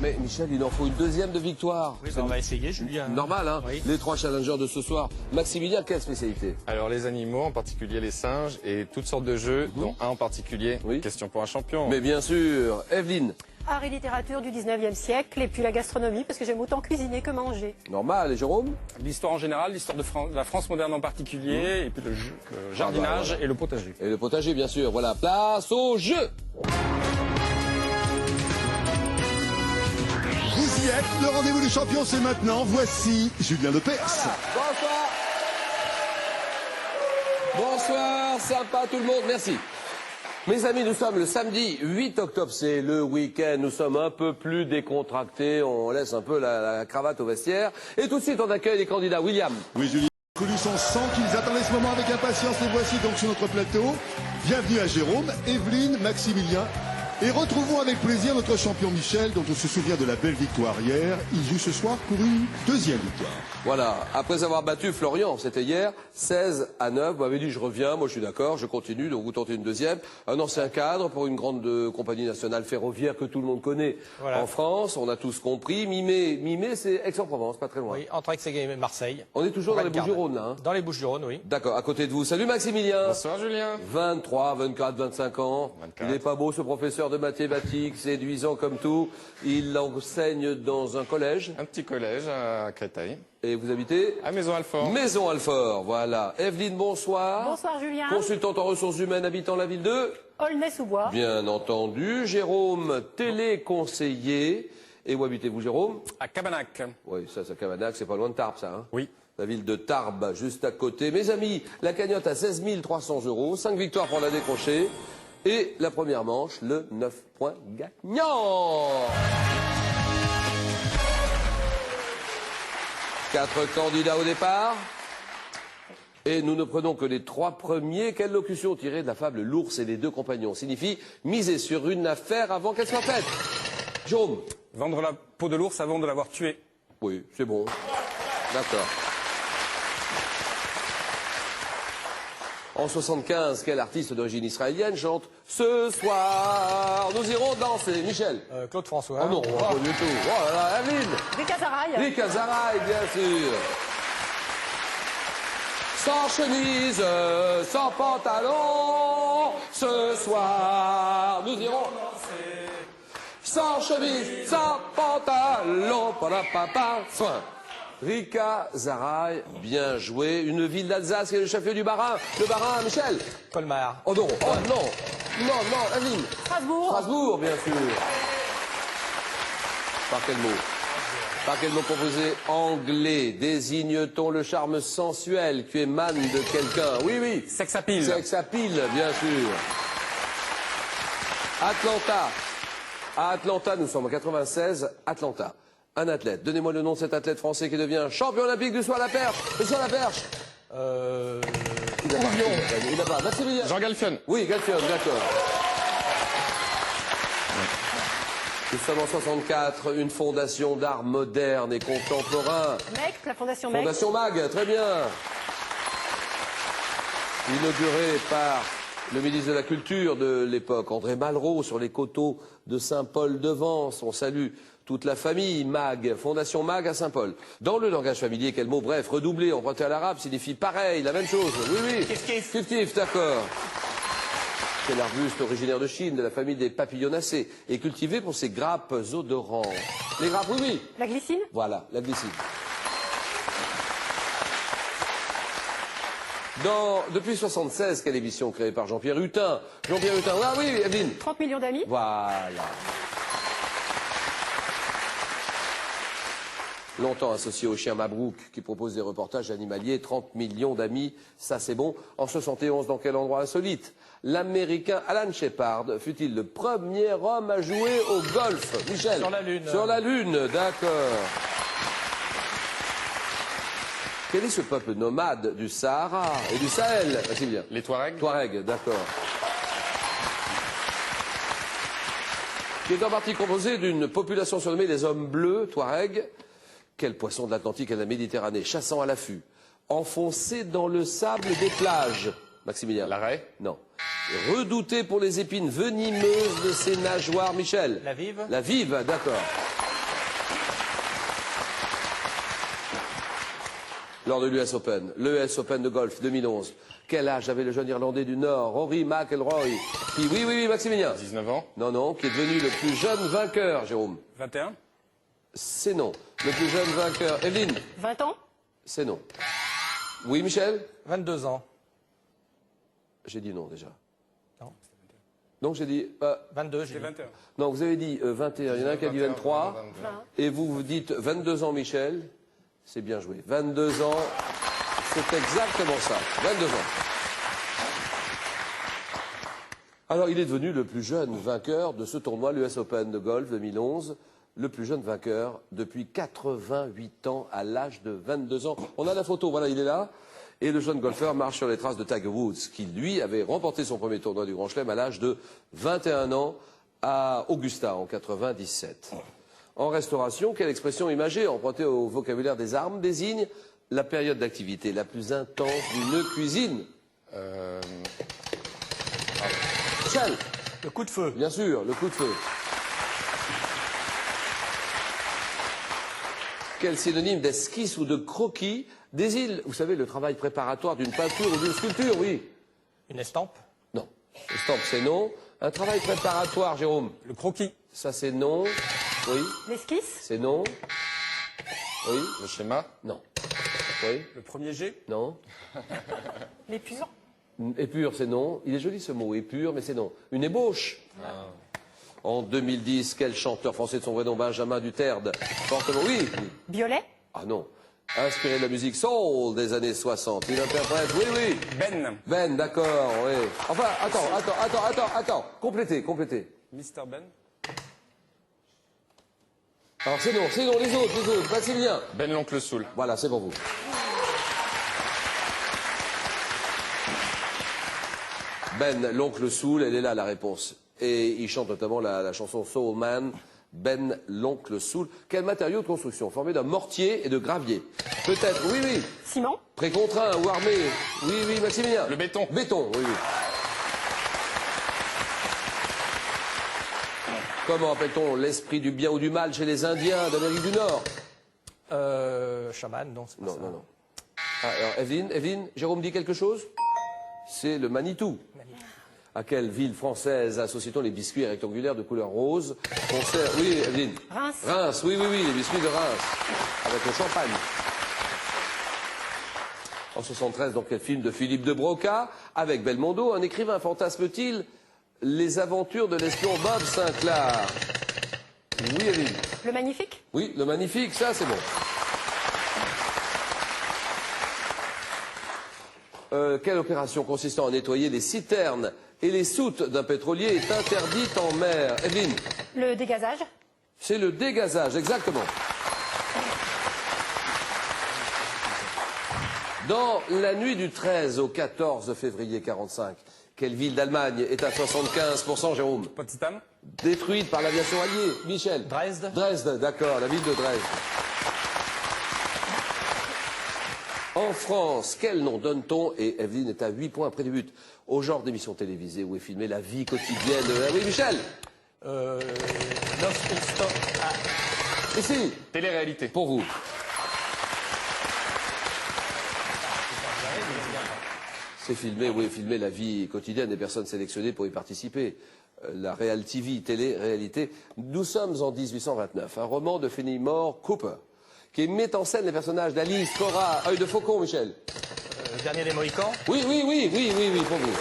Mais Michel, il en faut une deuxième de victoire. Oui, on va essayer, Julien. Normal, hein. Oui. Les 3 challengers de ce soir. Maximilien, quelle spécialité? Alors les animaux, en particulier les singes, et toutes sortes de jeux, dont un en particulier, Oui. question pour un champion. Mais bien sûr. Evelyne? Art et littérature du 19e siècle, et puis la gastronomie, parce que j'aime autant cuisiner que manger. Normal. Et Jérôme? L'histoire en général, l'histoire de la France moderne en particulier, et puis le jardinage voilà. et le potager. Et le potager, bien sûr. Voilà, place au jeu. Vous y êtes, le rendez-vous du champion c'est maintenant, voici Julien Lepers. Bonsoir. Bonsoir, sympa tout le monde, merci. Mes amis, nous sommes le samedi 8 octobre, c'est le week-end, nous sommes un peu plus décontractés, on laisse un peu la cravate au vestiaire. Et tout de suite, on accueille les candidats. William. Oui Julien, Colus, on sent qu'ils attendaient ce moment avec impatience, les voici donc sur notre plateau. Bienvenue à Jérôme, Evelyne, Maximilien. Et retrouvons avec plaisir notre champion Michel, dont on se souvient de la belle victoire hier. Il joue ce soir pour une deuxième victoire. Voilà, après avoir battu Florian, c'était hier, 16-9, vous m'avez dit je reviens, moi je suis d'accord, je continue, donc vous tentez une deuxième. Un ancien cadre pour une grande compagnie nationale ferroviaire que tout le monde connaît Voilà. en France, on a tous compris. Mimé, c'est Aix-en-Provence, pas très loin. Oui, entre Aix et Marseille. On est toujours dans les Vancarde. Bouches-du-Rhône là, hein. Dans les Bouches-du-Rhône, oui. D'accord, à côté de vous. Salut Maximilien. Bonsoir Julien. 23, 24, 25 ans. 24. Il n'est pas beau ce professeur de mathématiques, séduisant comme tout. Il enseigne dans un collège. Un petit collège à Créteil, Et vous habitez à Maison-Alfort. Maison Alfort, voilà. Evelyne, bonsoir. Bonsoir Julien. Consultante en ressources humaines habitant la ville de... Aulnay-sous-Bois. Bien entendu. Jérôme, téléconseiller. Et où habitez-vous, Jérôme? À Cabanac. Oui, ça, c'est Cabanac, c'est pas loin de Tarbes, ça. Hein, Oui. la ville de Tarbes, juste à côté. Mes amis, la cagnotte à 16 300 €, 5 victoires pour la décrocher. Et la première manche, le 9 points gagnant. 4 candidats au départ. Et nous ne prenons que les 3 premiers. Quelle locution tirée de la fable L'ours et les 2 compagnons signifie miser sur une affaire avant qu'elle soit faite? Jérôme? Vendre la peau de l'ours avant de l'avoir tué. Oui, c'est bon. D'accord. En 75, quel artiste d'origine israélienne chante « Ce soir, nous irons danser » Michel? Claude François. Oh non, pas du tout. Oh là là, Evelyne. Rick Azaraï. Rick Azaraï, bien sûr. Sans chemise, sans pantalon, ce soir, nous irons danser. Sans chemise, sans pantalon, pa-la-pa-pa, soin. Rika Zaraï, bien joué. Une ville d'Alsace qui est le chef-lieu du Bas-Rhin. Le Bas-Rhin, Michel? Colmar. Oh non, oh non. Non, Evelyne. Strasbourg. Strasbourg, bien sûr. Par quel mot? Par quel mot composé? Anglais. Désigne-t-on le charme sensuel qui émane de quelqu'un? Oui, oui. Sex appeal. Sex appeal, bien sûr. Atlanta. À Atlanta, nous sommes en 96, Atlanta. Un athlète. Donnez-moi le nom de cet athlète français qui devient champion olympique du saut à la perche. Le saut à la perche. Il n'a pas. Maximilien. Jean Galfion. Oui, Galfion, d'accord. Nous sommes en 64, une fondation d'art moderne et contemporain. MEC, la fondation MEC. Fondation MAG, très bien. Inaugurée par le ministre de la Culture de l'époque, André Malraux, sur les coteaux de Saint-Paul-de-Vence. On salue toute la famille MAG, Fondation MAG à Saint-Paul. Dans le langage familier, quel mot, bref, redoublé, emprunté à l'arabe, signifie pareil, la même chose. Oui, oui. Kif-kif. Kif-kif, d'accord. C'est l'arbuste originaire de Chine, de la famille des papillonacées, et cultivé pour ses grappes odorantes. Les grappes, oui, oui. La glycine. Voilà, la glycine. Depuis 76, quelle émission créée par Jean-Pierre Hutin? Jean-Pierre Hutin, ah oui, Evelyne. 30 millions d'amis. Voilà. Longtemps associé au chien Mabrouk, qui propose des reportages animaliers, 30 millions d'amis, ça c'est bon. En 71, dans quel endroit insolite? L'Américain Alan Shepard fut-il le premier homme à jouer au golf? Michel? Sur la Lune. Sur la Lune, d'accord. Quel est ce peuple nomade du Sahara et du Sahel? Maximilien? Les Touaregs. Touareg, d'accord. Qui est en partie composé d'une population surnommée les hommes bleus, Touareg. Quel poisson de l'Atlantique et de la Méditerranée, chassant à l'affût, enfoncé dans le sable des plages? Maximilien? La raie. Non. Redouté pour les épines venimeuses de ses nageoires, Michel? La vive. La vive, d'accord. lors de l'US Open. L'US Open de golf 2011. Quel âge avait le jeune Irlandais du Nord, Rory McIlroy, qui, oui, Maximilien. 19 ans. Non, qui est devenu le plus jeune vainqueur, Jérôme. 21. C'est non. Le plus jeune vainqueur. Evelyne. 20 ans? C'est non. Oui, Michel? 22 ans. J'ai dit non déjà. Non. Donc j'ai dit... 22, j'ai C'est dit. 21. non, vous avez dit 21. Il y en a un qui a dit 23. 22. Et vous dites 22 ans, Michel. C'est bien joué. 22 ans, c'est exactement ça. 22 ans. Alors, il est devenu le plus jeune vainqueur de ce tournoi, l'US Open de golf 2011. Le plus jeune vainqueur depuis 88 ans à l'âge de 22 ans. On a la photo, voilà, il est là. Et le jeune golfeur marche sur les traces de Tiger Woods, qui, lui, avait remporté son premier tournoi du Grand Chelem à l'âge de 21 ans à Augusta, en 97. En restauration, quelle expression imagée, empruntée au vocabulaire des armes, désigne la période d'activité la plus intense d'une cuisine? Michel, Le coup de feu. bien sûr, le coup de feu. Quel synonyme d'esquisse ou de croquis désigne, vous savez, le travail préparatoire d'une peinture ou d'une sculpture? Oui. Une estampe. Non. Estampe, c'est non. Un travail préparatoire, Jérôme? Le croquis. Ça, c'est non. Oui. L'esquisse? C'est non. Oui. Le schéma. Non. Oui. Le premier G. Non. L'épure? Épure, c'est non. Il est joli ce mot, épure, mais c'est non. Une ébauche. En 2010, quel chanteur français de son vrai nom, Benjamin Duterte, fortement... Oui. Violet? Ah non. Inspiré de la musique soul des années 60. Il interprète... Oui. Ben. Ben, d'accord, oui. Enfin, attends. Complétez. Mr. Ben. Alors c'est non, les autres. Maximilien. Ben l'oncle Soul. Voilà, c'est pour vous. Ben, l'oncle Soul, elle est là la réponse. Et il chante notamment la chanson Soul Man, Ben, l'oncle Soul. Quel matériau de construction? Formé d'un mortier et de gravier. Peut-être, oui. Ciment? Précontraint ou armé? Oui, Maximilien. Le béton. Béton, oui. Comment appelle-t-on l'esprit du bien ou du mal chez les Indiens d'Amérique du Nord? Chaman, non, c'est pas Non, ça. non. Ah, alors, Evelyne, Jérôme dit quelque chose? C'est le Manitou. À quelle ville française associe-t-on les biscuits rectangulaires de couleur rose? Oui, Evelyne. Reims. Oui, les biscuits de Reims. Avec le champagne. En 73, dans quel film de Philippe de Broca, avec Belmondo, un écrivain fantasme-t-il les aventures de l'espion Bob Sinclair? Oui, Evelyne. Le Magnifique? Oui, le Magnifique, ça c'est bon. Quelle opération consistant à nettoyer les citernes et les soutes d'un pétrolier est interdite en mer? Evelyne. Le dégazage? C'est le dégazage, exactement. Dans la nuit du 13 au 14 février 45, quelle ville d'Allemagne est à 75%, Jérôme? Potsdam. Détruite par l'aviation alliée? Michel. Dresde. Dresde, d'accord, la ville de Dresde. En France, quel nom donne-t-on, et Evelyne est à 8 points près du but, au genre d'émission télévisée où est filmée la vie quotidienne de... Ah oui, Michel. Ici, Télé-réalité. pour vous. C'est filmé, oui, filmé la vie quotidienne des personnes sélectionnées pour y participer. La Real TV, télé-réalité. Nous sommes en 1829, un roman de Fenimore Cooper, qui met en scène les personnages d'Alice, Cora, Œil de Faucon, Michel. Le dernier des Mohicans. Oui, pour vous.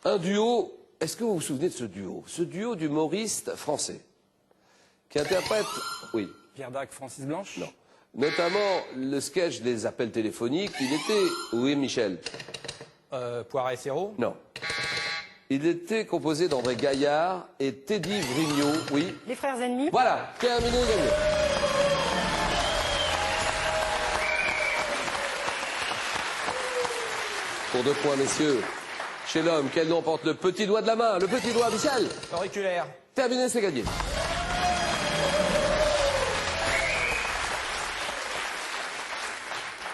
Un duo, est-ce que vous vous souvenez de ce duo? Ce duo d'humoristes français, qui interprète, oui, Pierre Dac, Francis Blanche. non, notamment le sketch des appels téléphoniques, il était, oui, Michel, Poiret et Serrault. non. Il était composé d'André Gaillard et Teddy Vrignot, oui. Les frères ennemis? Voilà, terminé, gagné. Pour 2 points, messieurs. Chez l'homme, quel nom porte le petit doigt de la main? Le petit doigt, Michel. Auriculaire. Terminé, c'est gagné.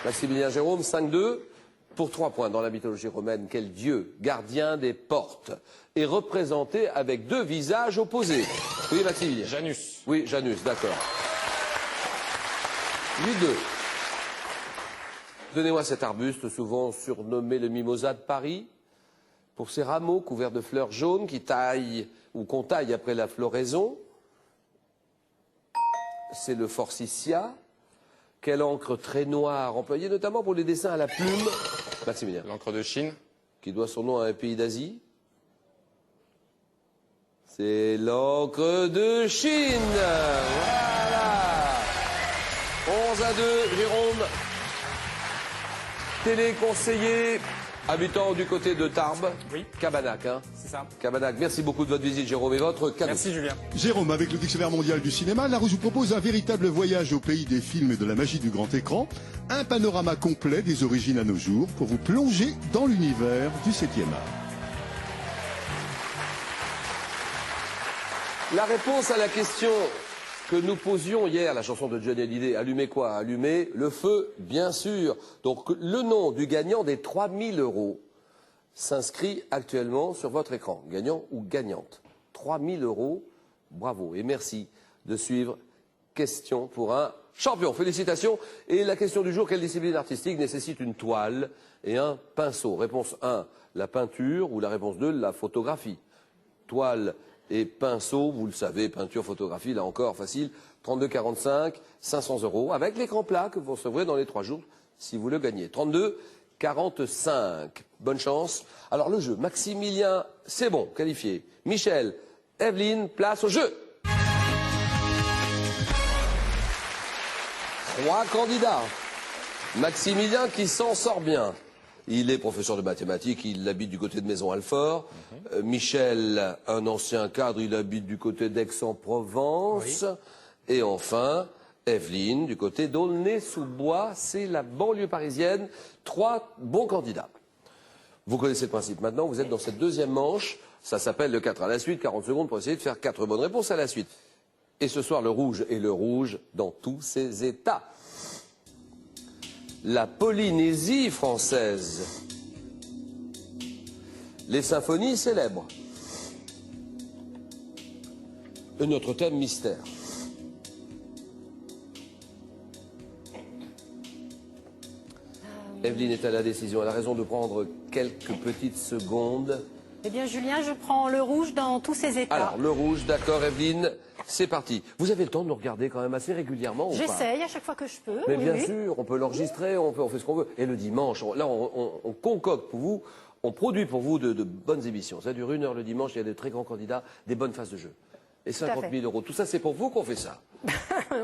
Maximilien Jérôme, 5-2. Pour 3 points, dans la mythologie romaine, quel dieu, gardien des portes, est représenté avec 2 visages opposés? Oui, Maximilien. Janus. Oui, Janus, d'accord. 8-2. Donnez-moi cet arbuste, souvent surnommé le mimosa de Paris, pour ses rameaux couverts de fleurs jaunes qui taillent ou qu'on taille après la floraison. C'est le forsythia. Quelle encre très noire, employée notamment pour les dessins à la plume. Maximilien. L'encre de Chine. Qui doit son nom à un pays d'Asie. C'est l'encre de Chine. Voilà. 11-2, Jérôme. Téléconseiller, habitant du côté de Tarbes. Oui. Cabanac, hein. C'est ça. Cabanac, merci beaucoup de votre visite, Jérôme, et votre cadeau. Merci Julien. Jérôme, avec le Dictionnaire mondial du cinéma, Larousse vous propose un véritable voyage au pays des films et de la magie du grand écran, un panorama complet des origines à nos jours pour vous plonger dans l'univers du 7e art. La réponse à la question que nous posions hier, la chanson de Johnny Hallyday, allumer quoi? Allumer le feu, bien sûr. Donc le nom du gagnant des 3000 € s'inscrit actuellement sur votre écran. Gagnant ou gagnante. 3000 €, bravo et merci de suivre Question pour un champion. Félicitations. Et la question du jour, quelle discipline artistique nécessite une toile et un pinceau? Réponse 1, la peinture, ou la réponse 2, la photographie. Toile et pinceau, vous le savez, peinture, photographie, là encore, facile. 32,45, 500 €, avec l'écran plat que vous recevrez dans les 3 jours, si vous le gagnez. 32,45. Bonne chance. Alors le jeu, Maximilien, c'est bon, qualifié. Michel, Evelyne, place au jeu. 3 candidats. Maximilien qui s'en sort bien. Il est professeur de mathématiques, il habite du côté de Maison-Alfort. Michel, un ancien cadre, il habite du côté d'Aix-en-Provence. Oui. Et enfin, Evelyne, du côté d'Aulnay-sous-Bois, c'est la banlieue parisienne. 3 bons candidats. Vous connaissez le principe maintenant, vous êtes dans cette deuxième manche. Ça s'appelle le 4 à la suite, 40 secondes pour essayer de faire 4 bonnes réponses à la suite. Et ce soir, le rouge et le rouge dans tous ses états. La Polynésie française. Les symphonies célèbres. Et notre thème mystère. Evelyne est à la décision. Elle a raison de prendre quelques petites secondes. Eh bien, Julien, je prends le rouge dans tous ses états. Alors, le rouge, d'accord, Evelyne, c'est parti. Vous avez le temps de nous regarder quand même assez régulièrement ou pas? J'essaye à chaque fois que je peux. Mais oui, bien oui. sûr, on peut l'enregistrer, on fait ce qu'on veut. Et le dimanche, on concocte pour vous, on produit pour vous de bonnes émissions. Ça dure 1 heure le dimanche, il y a de très grands candidats, des bonnes phases de jeu. Et 50 000 €. Tout ça, c'est pour vous qu'on fait ça.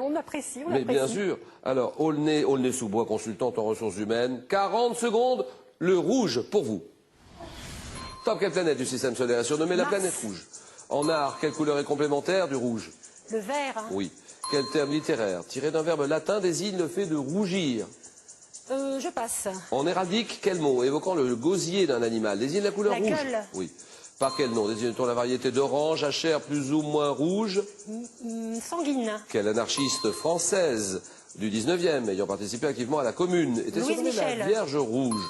On apprécie, on Mais apprécie. bien sûr. Alors, Aulnay-sous-Bois, consultante en ressources humaines. 40 secondes, le rouge pour vous. Top, quelle planète du système solaire est surnommée la Mars. planète rouge? En art, quelle couleur est complémentaire du rouge? Le vert, hein. Oui. Quel terme littéraire, tiré d'un verbe latin, désigne le fait de rougir? Je passe. En héraldique, quel mot, évoquant le gosier d'un animal, désigne la couleur La rouge? gueule. Oui. Par quel nom désigne-t-on la variété d'orange à chair plus ou moins rouge? Sanguine. Quelle anarchiste française du 19e, ayant participé activement à la Commune, était Louise surnommée la Michel. Vierge Rouge?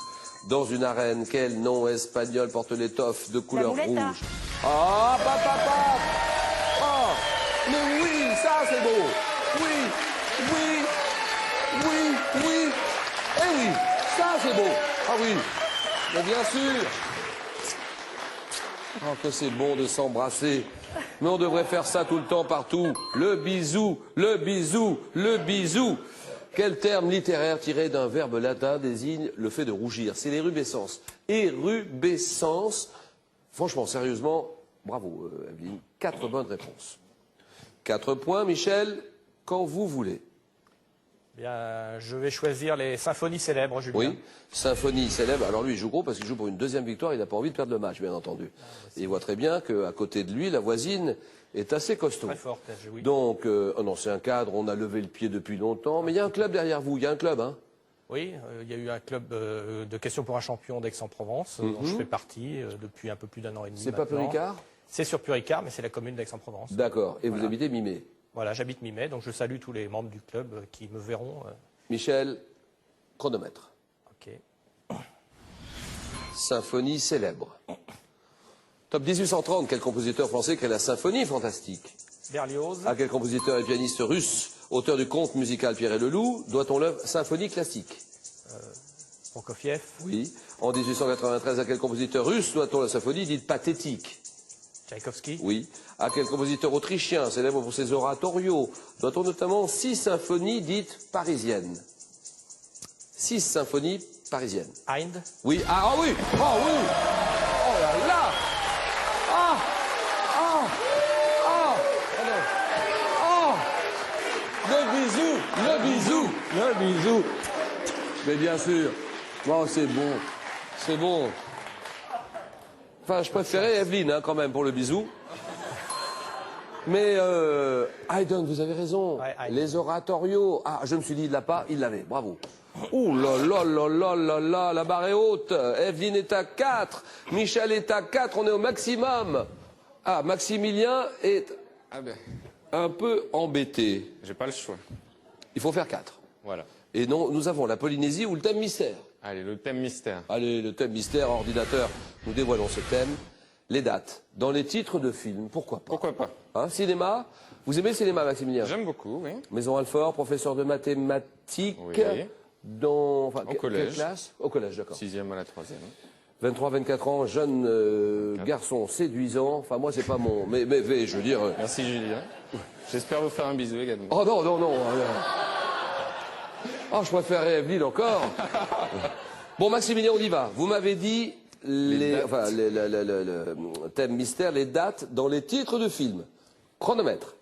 Dans une arène, quel nom espagnol porte l'étoffe de couleur muleta. rouge? Ah, papa! Oh, mais oui, ça c'est beau! Oui, oui, oui, oui! Eh oui, ça c'est beau! Ah oui, mais bien sûr! Oh, que c'est bon de s'embrasser. Mais on devrait faire ça tout le temps, partout. Le bisou, le bisou, le bisou. Quel terme littéraire tiré d'un verbe latin désigne le fait de rougir? C'est l'érubescence. Érubescence. Franchement, sérieusement, bravo, Evelyne. 4 bonnes réponses. 4 points, Michel, quand vous voulez. Bien, je vais choisir les symphonies célèbres, Julien. Oui, symphonie célèbre. Alors lui, il joue gros parce qu'il joue pour une deuxième victoire. Il n'a pas envie de perdre le match, bien entendu. Et il voit très bien qu'à côté de lui, la voisine est assez costaud. Très forte, oui. Donc, non, c'est un cadre, on a levé le pied depuis longtemps. Mais il y a un club derrière vous, il y a un club, hein? Oui, il y a eu un club de questions pour un champion d'Aix-en-Provence, dont je fais partie depuis un peu plus d'1 an et demi. C'est pas maintenant. Péricard? C'est sur Puricard, mais c'est la commune d'Aix-en-Provence. D'accord. Et vous Voilà. habitez Mimé. Voilà, j'habite Mimet, donc je salue tous les membres du club qui me verront. Michel, chronomètre. Ok. Symphonie célèbre. Top 1830, quel compositeur français crée la symphonie fantastique? Berlioz, À quel compositeur et pianiste russe auteur du conte musical Pierre et le Loup, doit-on l'œuvre Symphonie classique? Prokofiev. Oui. En 1893, à quel compositeur russe doit-on la symphonie dite pathétique? Tchaïkovski. Oui. À quel compositeur autrichien, célèbre pour ses oratorios, doit-on notamment 6 symphonies dites parisiennes? 6 symphonies parisiennes. Haydn. Oui. Ah oui. Oh oui. Oh là là. Ah. Ah. Ah. Oh. Le bisou. Le bisou. Le bisou. Mais bien sûr. Oh, c'est bon. C'est bon. Enfin, je préférais Evelyne, hein, quand même, pour le bisou. Mais Haydn, vous avez raison. Ouais, Haydn. Les oratorios. Ah, je me suis dit, il l'a pas, il l'avait. Bravo. Ouh là là là là là là, la barre est haute. Evelyne est à 4. Michel est à 4. On est au maximum. Ah, Maximilien est Ah ben, un peu embêté. j'ai pas le choix. Il faut faire 4. Voilà. Et non, nous avons la Polynésie ou le thème mystère. Allez, le thème mystère. Allez, le thème mystère, ordinateur, nous dévoilons ce thème. Les dates, dans les titres de films, pourquoi pas? Pourquoi pas? Hein, cinéma, vous aimez le cinéma, Maximilien? J'aime beaucoup, oui. Maison Alfort, professeur de mathématiques, Oui. dans... Enfin, Au collège. Quelle classe? Au collège, d'accord. 6e à la 3e. 23-24 ans, jeune garçon séduisant, enfin moi c'est pas mon... Mais je veux dire... Merci Julien. J'espère vous faire un bisou également. Oh non, non, non. Oh, je préférerais Evelyne encore. Bon, Maximilien, on y va. Vous m'avez dit le thème mystère, les dates dans les titres de films. Chronomètre.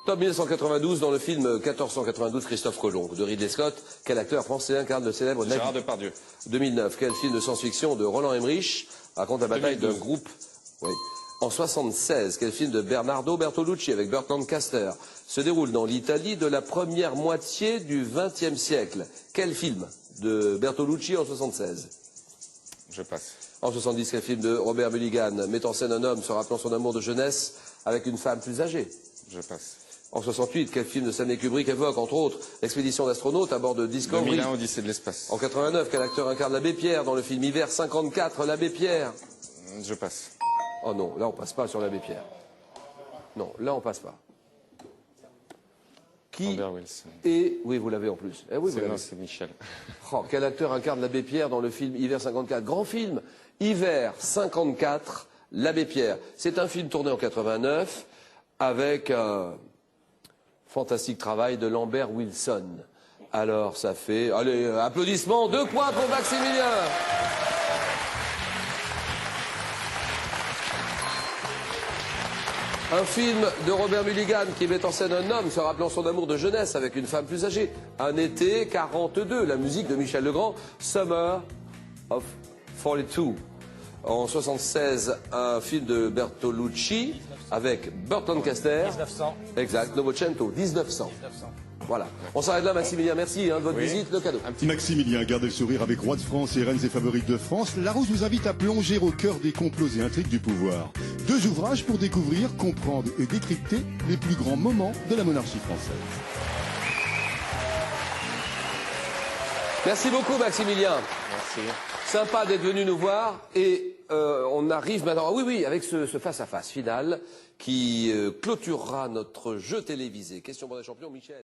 Top 1992 dans le film 1492 Christophe Colomb de Ridley Scott. Quel acteur français incarne le célèbre Gérard navire? Depardieu. 2009. Quel film de science-fiction de Roland Emmerich raconte la bataille d'un 2012. groupe? Oui. En 76, quel film de Bernardo Bertolucci avec Burt Lancaster se déroule dans l'Italie de la première moitié du XXe siècle? Quel film de Bertolucci en 76? Je passe. En 70, quel film de Robert Mulligan met en scène un homme se rappelant son amour de jeunesse avec une femme plus âgée? Je passe. En 68, quel film de Stanley Kubrick évoque, entre autres, l'expédition d'astronautes à bord de Discovery? 2001, Odyssée de l'espace. En 89, quel acteur incarne l'abbé Pierre dans le film Hiver 54, l'abbé Pierre? Je passe. Oh non, là on passe pas sur l'abbé Pierre. Non, là on passe pas. Qui Robert Wilson. est... Oui, vous l'avez en plus. Eh oui, vous Non, l'avez. c'est Michel. Oh, quel acteur incarne l'abbé Pierre dans le film Hiver 54? Grand film. Hiver 54, l'abbé Pierre. C'est un film tourné en 89 avec un fantastique travail de Lambert Wilson. Alors ça fait... Allez, applaudissements, 2 points pour Maximilien. Un film de Robert Mulligan qui met en scène un homme se rappelant son amour de jeunesse avec une femme plus âgée. Un été 42, la musique de Michel Legrand, Summer of 42. En 76, un film de Bertolucci avec Burt Lancaster. 1900. Exact, Novecento, 1900. Voilà. On s'arrête là, Maximilien. Merci de votre visite, le cadeau. Maximilien, gardez le sourire avec Roi de France et Reines et Favorites de France. Larousse vous invite à plonger au cœur des complots et intrigues du pouvoir. 2 ouvrages pour découvrir, comprendre et décrypter les plus grands moments de la monarchie française. Merci beaucoup, Maximilien. Merci. Sympa d'être venu nous voir. Et on arrive maintenant, oui, avec ce face-à-face final qui clôturera notre jeu télévisé. Question pour les champions, Michel.